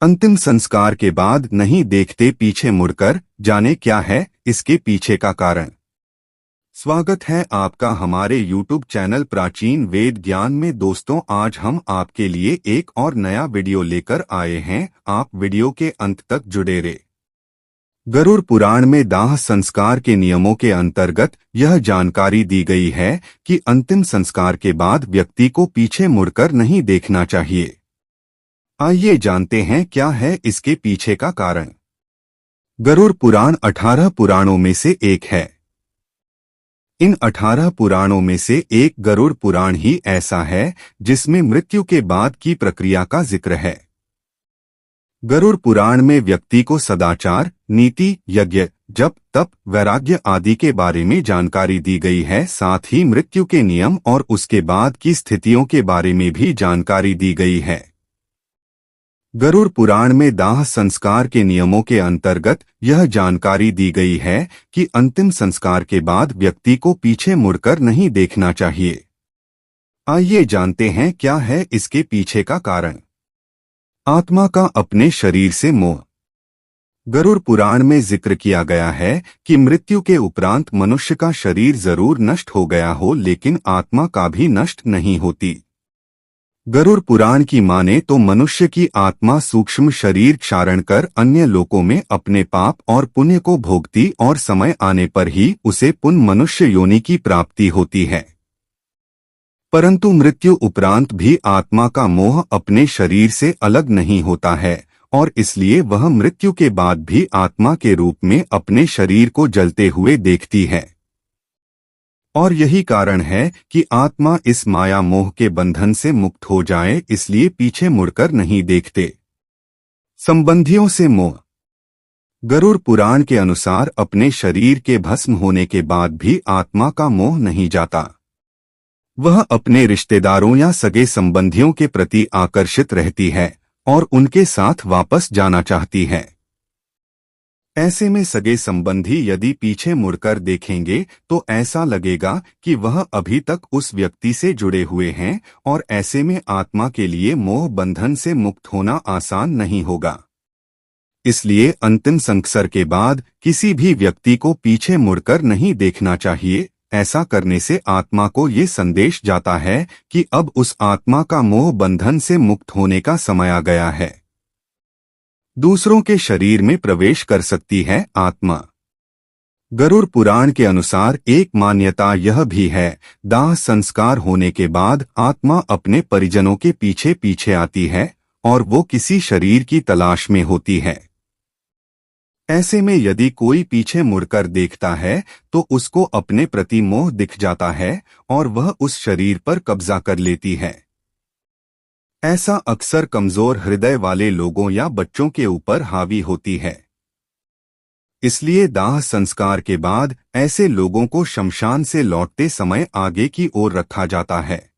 अंतिम संस्कार के बाद नहीं देखते पीछे मुड़कर, जाने क्या है इसके पीछे का कारण। स्वागत है आपका हमारे YouTube चैनल प्राचीन वेद ज्ञान में। दोस्तों, आज हम आपके लिए एक और नया वीडियो लेकर आए हैं। आप वीडियो के अंत तक जुड़े रहे। गरुड़ पुराण में दाह संस्कार के नियमों के अंतर्गत यह जानकारी दी गई है कि अंतिम संस्कार के बाद व्यक्ति को पीछे मुड़कर नहीं देखना चाहिए। आइए जानते हैं क्या है इसके पीछे का कारण। गरुड़ पुराण 18 पुराणों में से एक है। इन 18 पुराणों में से एक गरुड़ पुराण ही ऐसा है जिसमें मृत्यु के बाद की प्रक्रिया का जिक्र है। गरुड़ पुराण में व्यक्ति को सदाचार, नीति, यज्ञ, जप, तप, वैराग्य आदि के बारे में जानकारी दी गई है। साथ ही मृत्यु के नियम और उसके बाद की स्थितियों के बारे में भी जानकारी दी गई है। गरुड़ पुराण में दाह संस्कार के नियमों के अंतर्गत यह जानकारी दी गई है कि अंतिम संस्कार के बाद व्यक्ति को पीछे मुड़कर नहीं देखना चाहिए। आइए जानते हैं क्या है इसके पीछे का कारण। आत्मा का अपने शरीर से मोह। गरुड़ पुराण में जिक्र किया गया है कि मृत्यु के उपरांत मनुष्य का शरीर जरूर नष्ट हो गया हो, लेकिन आत्मा का भी नष्ट नहीं होती। गरुड़ पुराण की माने तो मनुष्य की आत्मा सूक्ष्म शरीर क्षारण कर अन्य लोकों में अपने पाप और पुण्य को भोगती और समय आने पर ही उसे पुनः मनुष्य योनि की प्राप्ति होती है। परंतु मृत्यु उपरांत भी आत्मा का मोह अपने शरीर से अलग नहीं होता है और इसलिए वह मृत्यु के बाद भी आत्मा के रूप में अपने शरीर को जलते हुए देखती है। और यही कारण है कि आत्मा इस माया मोह के बंधन से मुक्त हो जाए, इसलिए पीछे मुड़कर नहीं देखते। संबंधियों से मोह। गरुड़ पुराण के अनुसार अपने शरीर के भस्म होने के बाद भी आत्मा का मोह नहीं जाता। वह अपने रिश्तेदारों या सगे संबंधियों के प्रति आकर्षित रहती है और उनके साथ वापस जाना चाहती है। ऐसे में सगे संबंधी यदि पीछे मुड़कर देखेंगे तो ऐसा लगेगा कि वह अभी तक उस व्यक्ति से जुड़े हुए हैं और ऐसे में आत्मा के लिए मोह बंधन से मुक्त होना आसान नहीं होगा। इसलिए अंतिम संस्कार के बाद किसी भी व्यक्ति को पीछे मुड़कर नहीं देखना चाहिए। ऐसा करने से आत्मा को ये संदेश जाता है कि अब उस आत्मा का मोह बंधन से मुक्त होने का समय आ गया है। दूसरों के शरीर में प्रवेश कर सकती है आत्मा। गरुड़ पुराण के अनुसार एक मान्यता यह भी है, दाह संस्कार होने के बाद आत्मा अपने परिजनों के पीछे पीछे आती है और वो किसी शरीर की तलाश में होती है। ऐसे में यदि कोई पीछे मुड़कर देखता है तो उसको अपने प्रति मोह दिख जाता है और वह उस शरीर पर कब्जा कर लेती है। ऐसा अक्सर कमजोर हृदय वाले लोगों या बच्चों के ऊपर हावी होती है। इसलिए दाह संस्कार के बाद ऐसे लोगों को शमशान से लौटते समय आगे की ओर रखा जाता है।